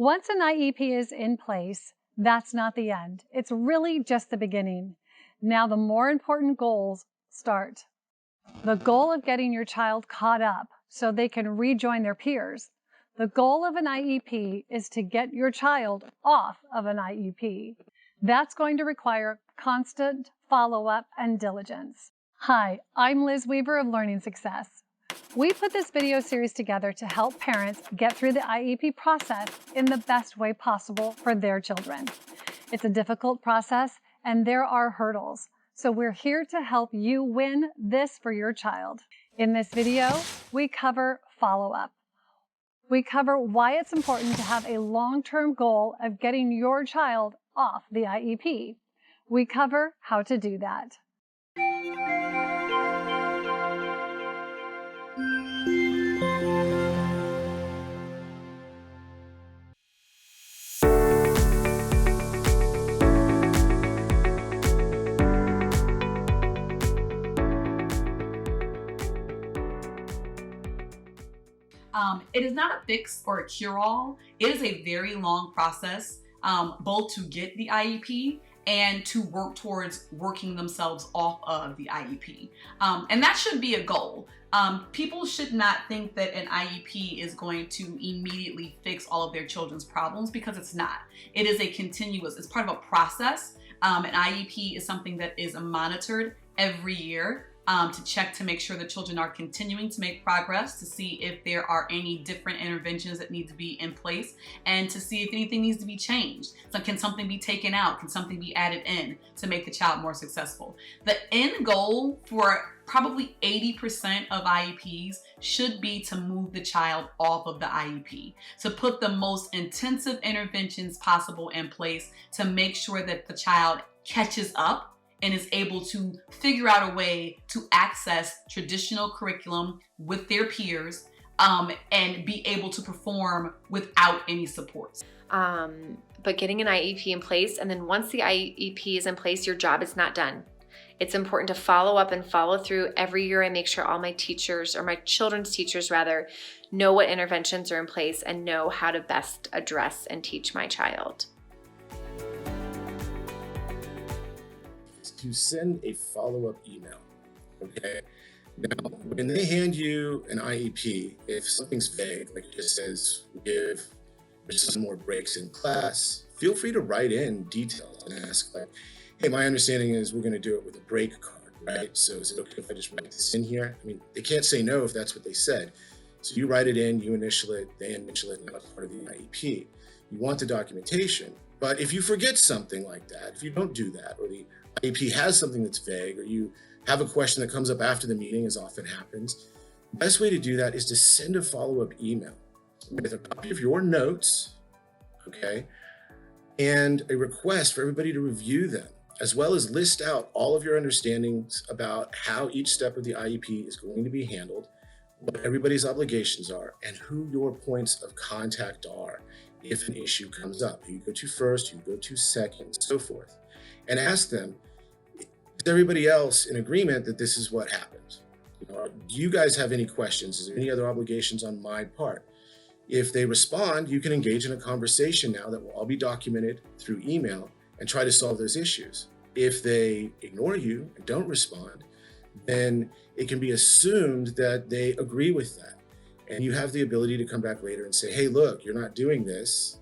Once an IEP is in place, that's not the end. It's really just the beginning. Now the more important goals start. The goal of getting your child caught up so they can rejoin their peers. The goal of an IEP is to get your child off of an IEP. That's going to require constant follow-up and diligence. Hi, I'm Liz Weaver of Learning Success. We put this video series together to help parents get through the IEP process in the best way possible for their children. It's a difficult process and there are hurdles, so we're here to help you win this for your child. In this video, we cover follow-up. We cover why it's important to have a long-term goal of getting your child off the IEP. We cover how to do that. It is not a fix or a cure-all. It is a very long process, both to get the IEP and to work towards working themselves off of the IEP. And that should be a goal. People should not think that an IEP is going to immediately fix all of their children's problems, because it's not. It is a continuous, it's part of a process. An IEP is something that is monitored every year. To check to make sure the children are continuing to make progress, to see if there are any different interventions that need to be in place, and to see if anything needs to be changed. So can something be taken out? Can something be added in to make the child more successful? The end goal for probably 80% of IEPs should be to move the child off of the IEP, to put the most intensive interventions possible in place to make sure that the child catches up and is able to figure out a way to access traditional curriculum with their peers, and be able to perform without any supports. But getting an IEP in place, and then once the IEP is in place, your job is not done. It's important to follow up and follow through every year. I make sure all my teachers, or my children's teachers rather, know what interventions are in place and know how to best address and teach my child. To send a follow-up email, okay? Now, when they hand you an IEP, if something's vague, like it just says, there's some more breaks in class, feel free to write in details and ask, like, hey, my understanding is we're gonna do it with a break card, right? So is it okay if I just write this in here? I mean, they can't say no if that's what they said. So you write it in, you initial it, they initial it, and that's part of the IEP. You want the documentation, but if you forget something like that, if you don't do that, or the IEP has something that's vague, or you have a question that comes up after the meeting, as often happens, the best way to do that is to send a follow-up email with a copy of your notes, okay, and a request for everybody to review them, as well as list out all of your understandings about how each step of the IEP is going to be handled, what everybody's obligations are, and who your points of contact are if an issue comes up, who you go to first, who you go to second, and so forth. And ask them, is everybody else in agreement that this is what happened? You know, do you guys have any questions? Is there any other obligations on my part? If they respond, you can engage in a conversation now that will all be documented through email and try to solve those issues. If they ignore you and don't respond, then it can be assumed that they agree with that. And you have the ability to come back later and say, hey, look, you're not doing this.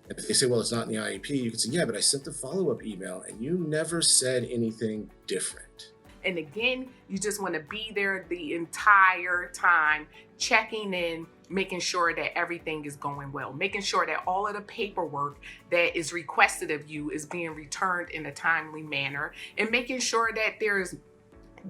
And if they say, well, it's not in the IEP, you can say, yeah, but I sent the follow-up email and you never said anything different. And again, you just want to be there the entire time, checking in, making sure that everything is going well, making sure that all of the paperwork that is requested of you is being returned in a timely manner, and making sure that there's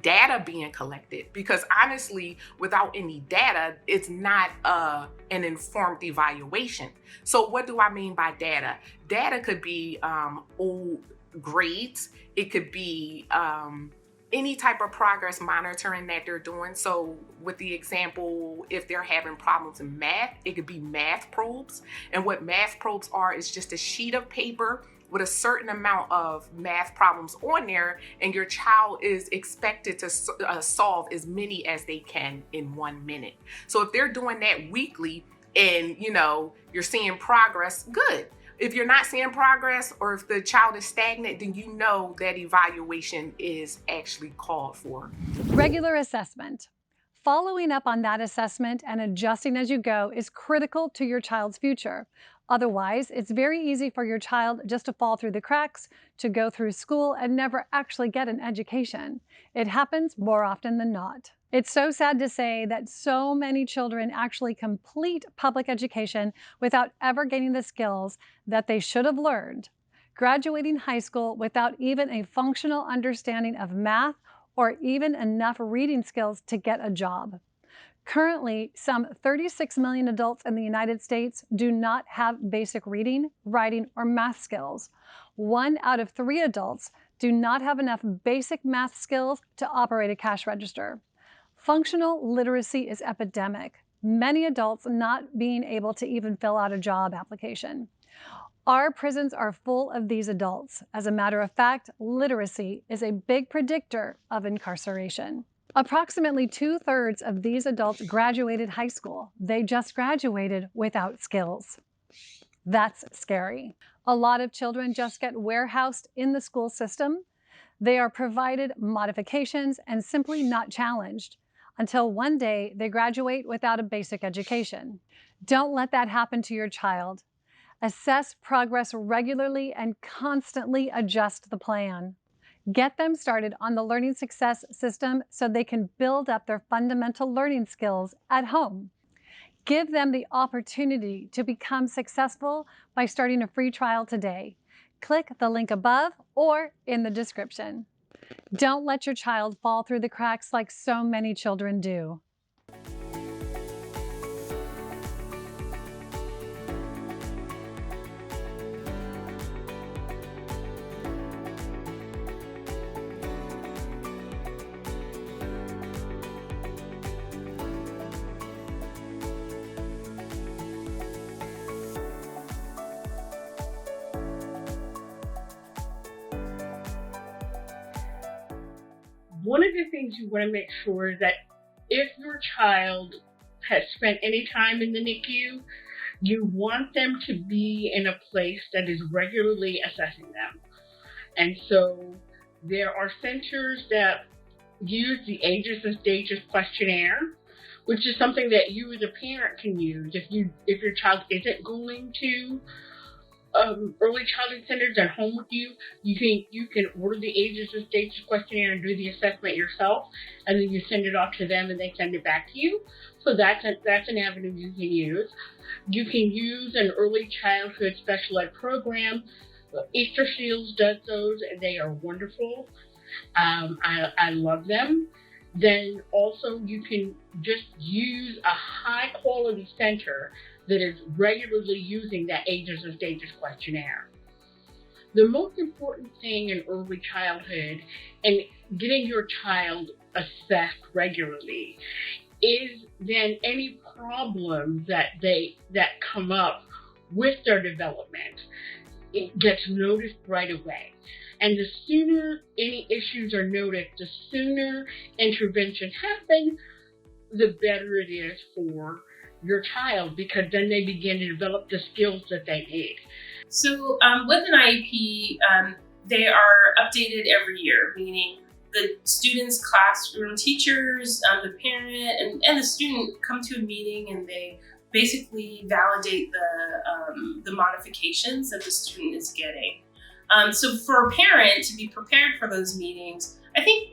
data being collected, because honestly, without any data, it's not an informed evaluation. So what do I mean by data? Data could be old grades. It could be any type of progress monitoring that they're doing. So with the example, if they're having problems in math, it could be math probes. And what math probes are is just a sheet of paper with a certain amount of math problems on there, and your child is expected to solve as many as they can in 1 minute. So if they're doing that weekly, and you're seeing progress, good. If you're not seeing progress, or if the child is stagnant, then you know that evaluation is actually called for. Regular assessment. Following up on that assessment and adjusting as you go is critical to your child's future. Otherwise, it's very easy for your child just to fall through the cracks, to go through school and never actually get an education. It happens more often than not. It's so sad to say that so many children actually complete public education without ever gaining the skills that they should have learned, graduating high school without even a functional understanding of math or even enough reading skills to get a job. Currently, some 36 million adults in the United States do not have basic reading, writing, or math skills. 1 out of 3 adults do not have enough basic math skills to operate a cash register. Functional literacy is epidemic, many adults not being able to even fill out a job application. Our prisons are full of these adults. As a matter of fact, literacy is a big predictor of incarceration. Approximately 2/3 of these adults graduated high school. They just graduated without skills. That's scary. A lot of children just get warehoused in the school system. They are provided modifications and simply not challenged until one day they graduate without a basic education. Don't let that happen to your child. Assess progress regularly and constantly adjust the plan. Get them started on the learning success system so they can build up their fundamental learning skills at home. Give them the opportunity to become successful by starting a free trial today. Click the link above or in the description. Don't let your child fall through the cracks like so many children do. One of the things you want to make sure is that if your child has spent any time in the NICU, you want them to be in a place that is regularly assessing them. And so there are centers that use the Ages and Stages questionnaire, which is something that you as a parent can use if your child isn't going to early childhood centers at home with you. You can order the Ages and Stages questionnaire and do the assessment yourself, and then you send it off to them and they send it back to you. So that's an avenue you can use. You can use an early childhood special ed program. Easter Seals does those, and they are wonderful. I love them. Then also you can just use a high quality center that is regularly using that Ages and Stages questionnaire. The most important thing in early childhood and getting your child assessed regularly is then any problems that come up with their development. It gets noticed right away. And the sooner any issues are noticed, the sooner intervention happens, the better it is for your child, because then they begin to develop the skills that they need. So with an IEP, they are updated every year, meaning the student's classroom teachers, the parent, and the student come to a meeting and they basically validate the modifications that the student is getting. So for a parent to be prepared for those meetings, I think,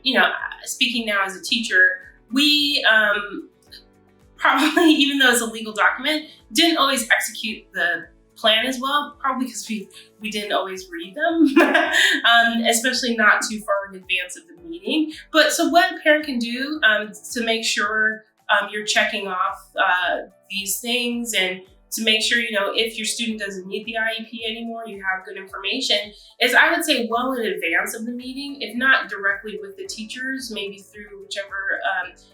speaking now as a teacher, we probably, even though it's a legal document, didn't always execute the plan as well, probably because we didn't always read them, especially not too far in advance of the meeting. But so what a parent can do to make sure you're checking off these things, and to make sure, if your student doesn't need the IEP anymore, you have good information, is I would say well in advance of the meeting, if not directly with the teachers, maybe through whichever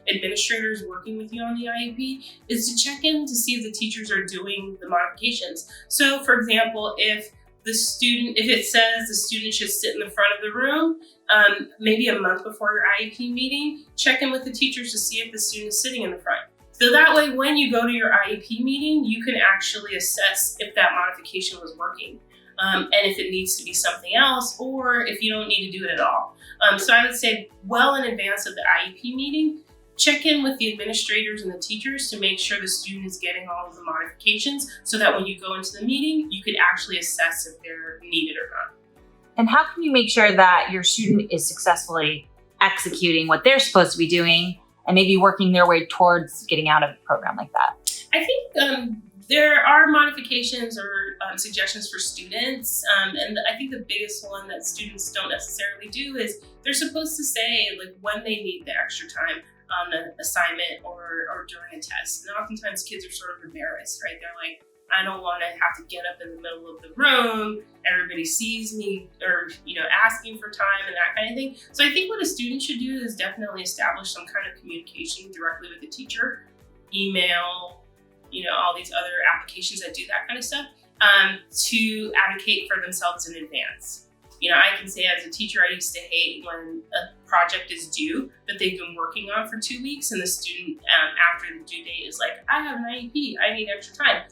administrators working with you on the IEP, is to check in to see if the teachers are doing the modifications. So for example, if it says the student should sit in the front of the room, maybe a month before your IEP meeting, check in with the teachers to see if the student is sitting in the front. So that way, when you go to your IEP meeting, you can actually assess if that modification was working. And if it needs to be something else, or if you don't need to do it at all. So I would say well in advance of the IEP meeting, check in with the administrators and the teachers to make sure the student is getting all of the modifications so that when you go into the meeting, you could actually assess if they're needed or not. And how can you make sure that your student is successfully executing what they're supposed to be doing and maybe working their way towards getting out of a program like that? I think there are modifications or suggestions for students. And I think the biggest one that students don't necessarily do is they're supposed to say like when they need the extra time on an assignment or during a test. And oftentimes kids are sort of embarrassed, right? They're like, I don't want to have to get up in the middle of the room. Everybody sees me or, asking for time and that kind of thing. So I think what a student should do is definitely establish some kind of communication directly with the teacher, email, all these other applications that do that kind of stuff, to advocate for themselves in advance. I can say as a teacher, I used to hate when a project is due that they've been working on for 2 weeks and the student after the due date is like, I have an IEP, I need extra time.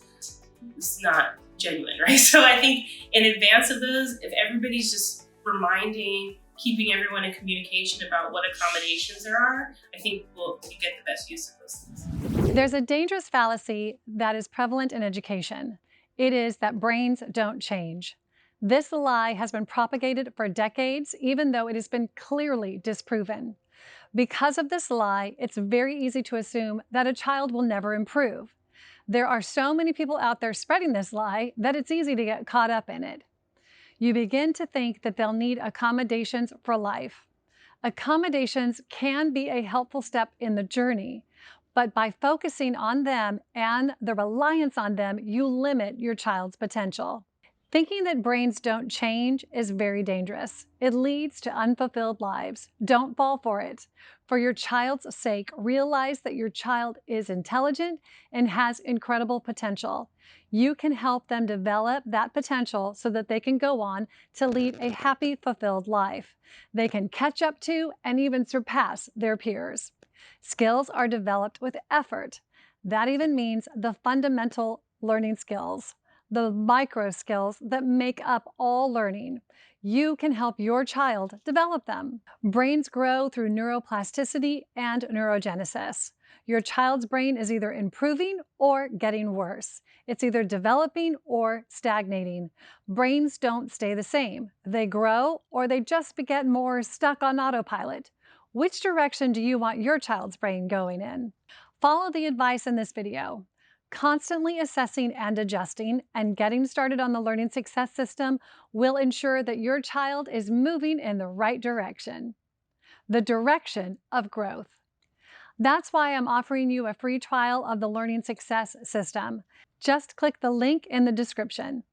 It's not genuine, right? So I think in advance of those, if everybody's just reminding, keeping everyone in communication about what accommodations there are, I think you get the best use of those things. There's a dangerous fallacy that is prevalent in education. It is that brains don't change. This lie has been propagated for decades, even though it has been clearly disproven. Because of this lie, it's very easy to assume that a child will never improve. There are so many people out there spreading this lie that it's easy to get caught up in it. You begin to think that they'll need accommodations for life. Accommodations can be a helpful step in the journey, but by focusing on them and the reliance on them, you limit your child's potential. Thinking that brains don't change is very dangerous. It leads to unfulfilled lives. Don't fall for it. For your child's sake, realize that your child is intelligent and has incredible potential. You can help them develop that potential so that they can go on to lead a happy, fulfilled life. They can catch up to and even surpass their peers. Skills are developed with effort. That even means the fundamental learning skills, the micro skills that make up all learning. You can help your child develop them. Brains grow through neuroplasticity and neurogenesis. Your child's brain is either improving or getting worse. It's either developing or stagnating. Brains don't stay the same. They grow or they just get more stuck on autopilot. Which direction do you want your child's brain going in? Follow the advice in this video. Constantly assessing and adjusting and getting started on the learning success system will ensure that your child is moving in the right direction, the direction of growth. That's why I'm offering you a free trial of the learning success system. Just click the link in the description.